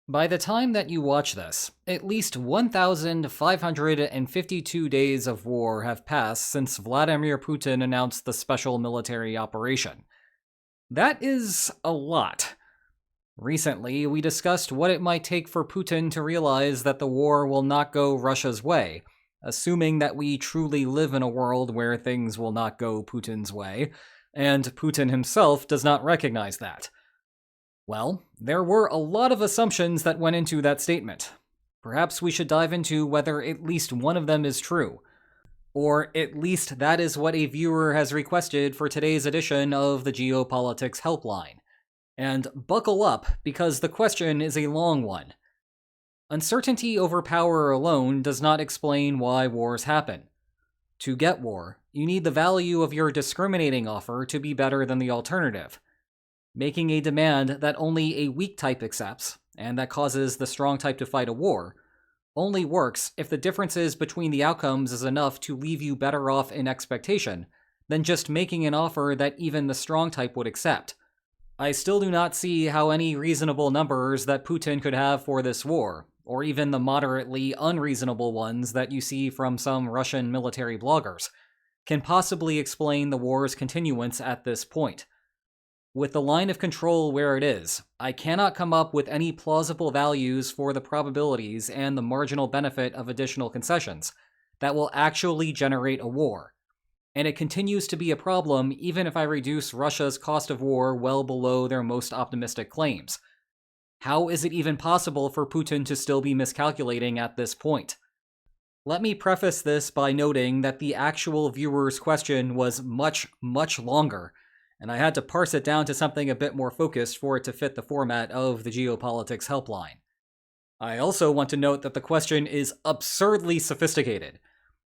By the time that you watch this, at least 1,552 days of war have passed since Vladimir Putin announced the special military operation. That is a lot. Recently, we discussed what it might take for Putin to realize that the war will not go Russia's way, assuming that we truly live in a world where things will not go Putin's way, and Putin himself does not recognize that. Well, there were a lot of assumptions that went into that statement. Perhaps we should dive into whether at least one of them is true. Or at least that is what a viewer has requested for today's edition of the Geopolitics Helpline. And buckle up, because the question is a long one. Uncertainty over power alone does not explain why wars happen. To get war, you need the value of your discriminating offer to be better than the alternative. Making a demand that only a weak type accepts, and that causes the strong type to fight a war, only works if the differences between the outcomes is enough to leave you better off in expectation than just making an offer that even the strong type would accept. I still do not see how any reasonable numbers that Putin could have for this war, or even the moderately unreasonable ones that you see from some Russian military bloggers, can possibly explain the war's continuance at this point. With the line of control where it is, I cannot come up with any plausible values for the probabilities and the marginal benefit of additional concessions that will actually generate a war. And it continues to be a problem even if I reduce Russia's cost of war well below their most optimistic claims. How is it even possible for Putin to still be miscalculating at this point? Let me preface this by noting that the actual viewer's question was much, much longer, and I had to parse it down to something a bit more focused for it to fit the format of the Geopolitics Helpline. I also want to note that the question is absurdly sophisticated.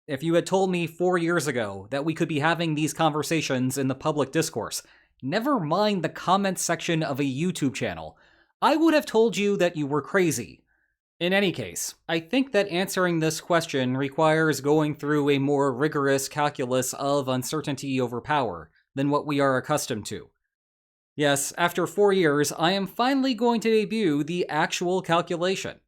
If you had told me 4 years ago that we could be having these conversations in the public discourse, never mind the comments section of a YouTube channel, I would have told you that you were crazy. In any case, I think that answering this question requires going through a more rigorous calculus of uncertainty over power than what we are accustomed to. Yes, after 4 years, I am finally going to debut the actual calculation.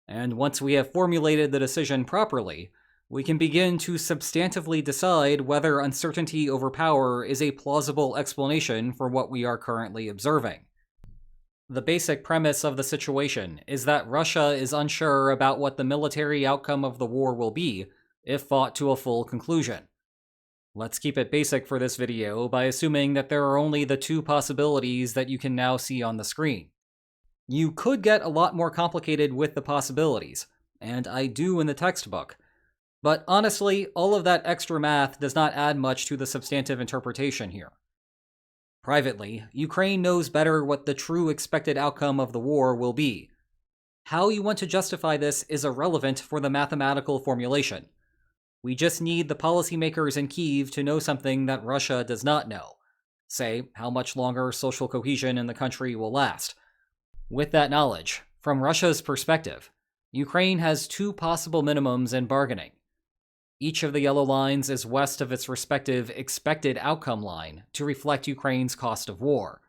And once we have formulated the decision properly, we can begin to substantively decide whether uncertainty over power is a plausible explanation for what we are currently observing. The basic premise of the situation is that Russia is unsure about what the military outcome of the war will be if fought to a full conclusion. Let's keep it basic for this video by assuming that there are only the two possibilities that you can now see on the screen. You could get a lot more complicated with the possibilities, and I do in the textbook, but honestly, all of that extra math does not add much to the substantive interpretation here. Privately, Ukraine knows better what the true expected outcome of the war will be. How you want to justify this is irrelevant for the mathematical formulation. We just need the policymakers in Kyiv to know something that Russia does not know. Say, how much longer social cohesion in the country will last. With that knowledge, from Russia's perspective, Ukraine has two possible minimums in bargaining. Each of the yellow lines is west of its respective expected outcome line to reflect Ukraine's cost of war.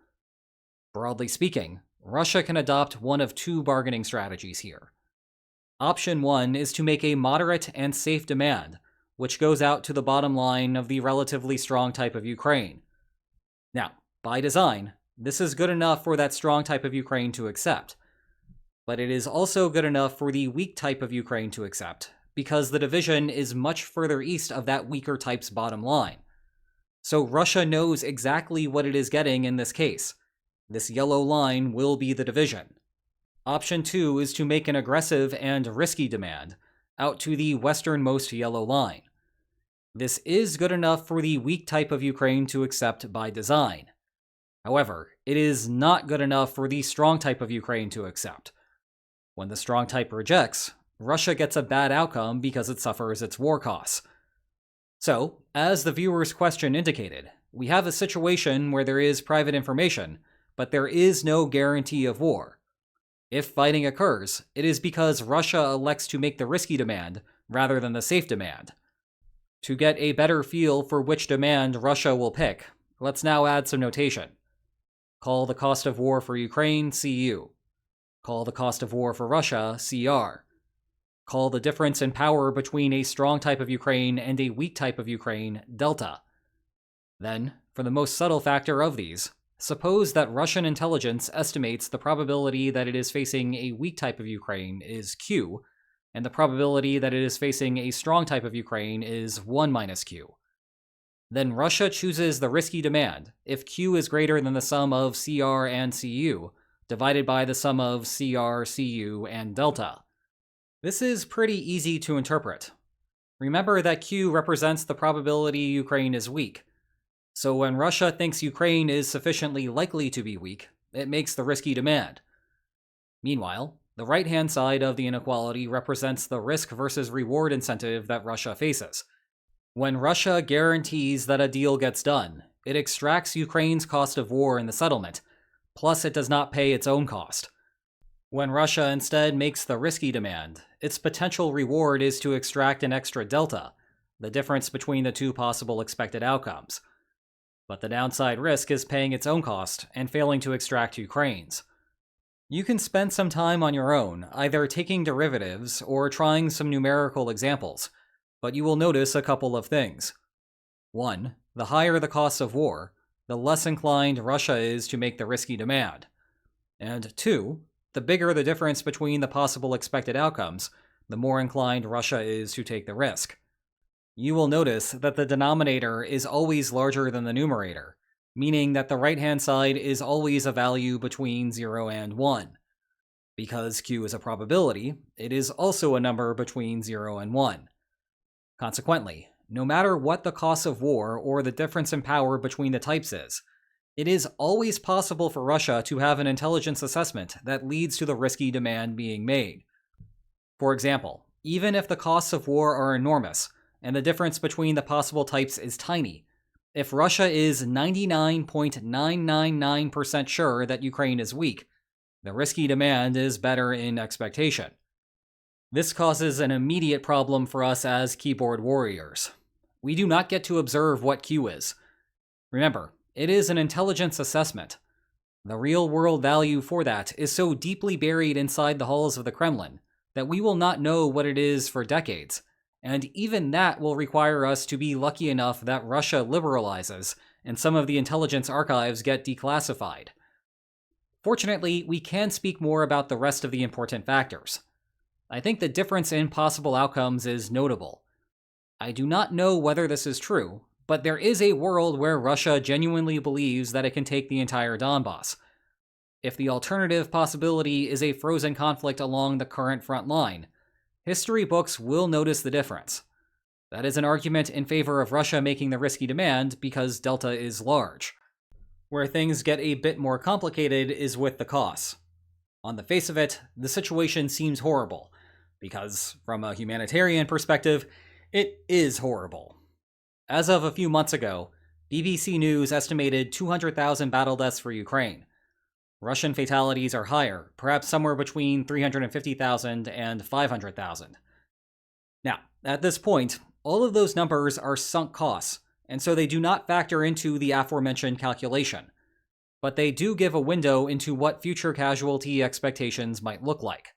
Broadly speaking, Russia can adopt one of two bargaining strategies here. Option 1 is to make a moderate and safe demand, which goes out to the bottom line of the relatively strong type of Ukraine. Now, by design, this is good enough for that strong type of Ukraine to accept. But it is also good enough for the weak type of Ukraine to accept, because the division is much further east of that weaker type's bottom line. So Russia knows exactly what it is getting in this case. This yellow line will be the division. Option 2 is to make an aggressive and risky demand out to the westernmost yellow line. This is good enough for the weak type of Ukraine to accept by design. However, it is not good enough for the strong type of Ukraine to accept. When the strong type rejects, Russia gets a bad outcome because it suffers its war costs. So, as the viewer's question indicated, we have a situation where there is private information, but there is no guarantee of war. If fighting occurs, it is because Russia elects to make the risky demand rather than the safe demand. To get a better feel for which demand Russia will pick, let's now add some notation. Call the cost of war for Ukraine CU. Call the cost of war for Russia CR. Call the difference in power between a strong type of Ukraine and a weak type of Ukraine delta. Then, for the most subtle factor of these, suppose that Russian intelligence estimates the probability that it is facing a weak type of Ukraine is Q, and the probability that it is facing a strong type of Ukraine is 1 minus Q. Then Russia chooses the risky demand if Q is greater than the sum of CR and CU, divided by the sum of CR, CU, and delta. This is pretty easy to interpret. Remember that Q represents the probability Ukraine is weak. So when Russia thinks Ukraine is sufficiently likely to be weak, it makes the risky demand. Meanwhile, the right-hand side of the inequality represents the risk versus reward incentive that Russia faces. When Russia guarantees that a deal gets done, it extracts Ukraine's cost of war in the settlement, plus it does not pay its own cost. When Russia instead makes the risky demand, its potential reward is to extract an extra delta, the difference between the two possible expected outcomes. But the downside risk is paying its own cost and failing to extract Ukraine's. You can spend some time on your own, either taking derivatives or trying some numerical examples, but you will notice a couple of things. 1. The higher the cost of war, the less inclined Russia is to make the risky demand. And 2. The bigger the difference between the possible expected outcomes, the more inclined Russia is to take the risk. You will notice that the denominator is always larger than the numerator, meaning that the right-hand side is always a value between 0 and 1. Because Q is a probability, it is also a number between 0 and 1. Consequently, no matter what the cost of war or the difference in power between the types is, it is always possible for Russia to have an intelligence assessment that leads to the risky demand being made. For example, even if the costs of war are enormous, and the difference between the possible types is tiny, if Russia is 99.999% sure that Ukraine is weak, the risky demand is better in expectation. This causes an immediate problem for us as keyboard warriors. We do not get to observe what Q is. Remember, it is an intelligence assessment. The real-world value for that is so deeply buried inside the halls of the Kremlin that we will not know what it is for decades, and even that will require us to be lucky enough that Russia liberalizes and some of the intelligence archives get declassified. Fortunately, we can speak more about the rest of the important factors. I think the difference in possible outcomes is notable. I do not know whether this is true, but there is a world where Russia genuinely believes that it can take the entire Donbass. If the alternative possibility is a frozen conflict along the current front line, history books will notice the difference. That is an argument in favor of Russia making the risky demand because delta is large. Where things get a bit more complicated is with the costs. On the face of it, the situation seems horrible, because from a humanitarian perspective, it is horrible. As of a few months ago, BBC News estimated 200,000 battle deaths for Ukraine. Russian fatalities are higher, perhaps somewhere between 350,000 and 500,000. Now, at this point, all of those numbers are sunk costs, and so they do not factor into the aforementioned calculation. But they do give a window into what future casualty expectations might look like.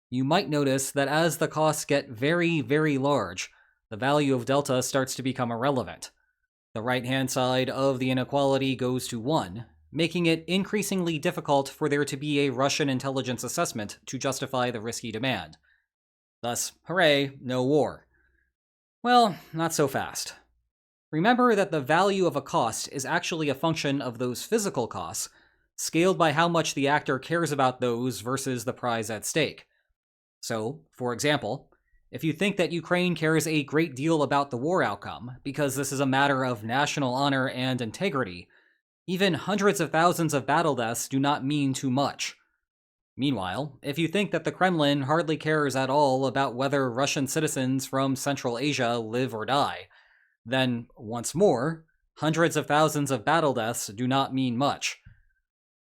You might notice that as the costs get very, very large, the value of delta starts to become irrelevant. The right-hand side of the inequality goes to 1, making it increasingly difficult for there to be a Russian intelligence assessment to justify the risky demand. Thus, hooray, no war. Well, not so fast. Remember that the value of a cost is actually a function of those physical costs, scaled by how much the actor cares about those versus the prize at stake. So, for example, if you think that Ukraine cares a great deal about the war outcome, because this is a matter of national honor and integrity, even hundreds of thousands of battle deaths do not mean too much. Meanwhile, if you think that the Kremlin hardly cares at all about whether Russian citizens from Central Asia live or die, then, once more, hundreds of thousands of battle deaths do not mean much.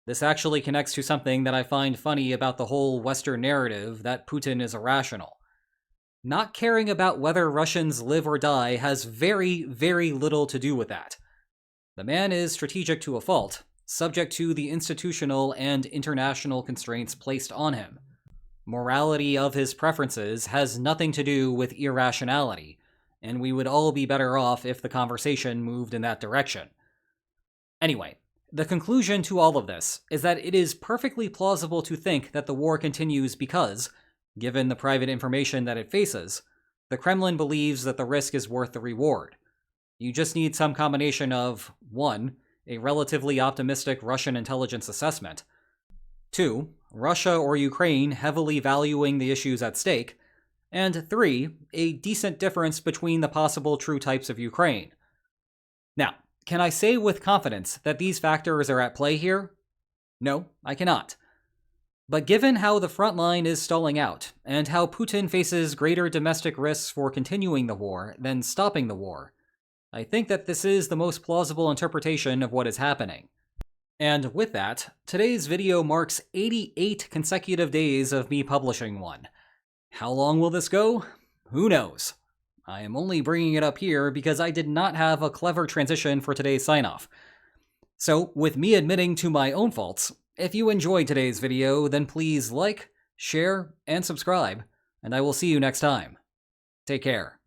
This actually connects to something that I find funny about the whole Western narrative that Putin is irrational. Not caring about whether Russians live or die has very, very little to do with that. The man is strategic to a fault, subject to the institutional and international constraints placed on him. Morality of his preferences has nothing to do with irrationality, and we would all be better off if the conversation moved in that direction. Anyway, the conclusion to all of this is that it is perfectly plausible to think that the war continues because, given the private information that it faces, the Kremlin believes that the risk is worth the reward. You just need some combination of 1. A relatively optimistic Russian intelligence assessment, 2. Russia or Ukraine heavily valuing the issues at stake, and 3. A decent difference between the possible true types of Ukraine. Now, can I say with confidence that these factors are at play here? No, I cannot. But given how the front line is stalling out, and how Putin faces greater domestic risks for continuing the war than stopping the war, I think that this is the most plausible interpretation of what is happening. And with that, today's video marks 88 consecutive days of me publishing one. How long will this go? Who knows? I am only bringing it up here because I did not have a clever transition for today's sign-off. So, with me admitting to my own faults, if you enjoyed today's video, then please like, share, and subscribe, and I will see you next time. Take care.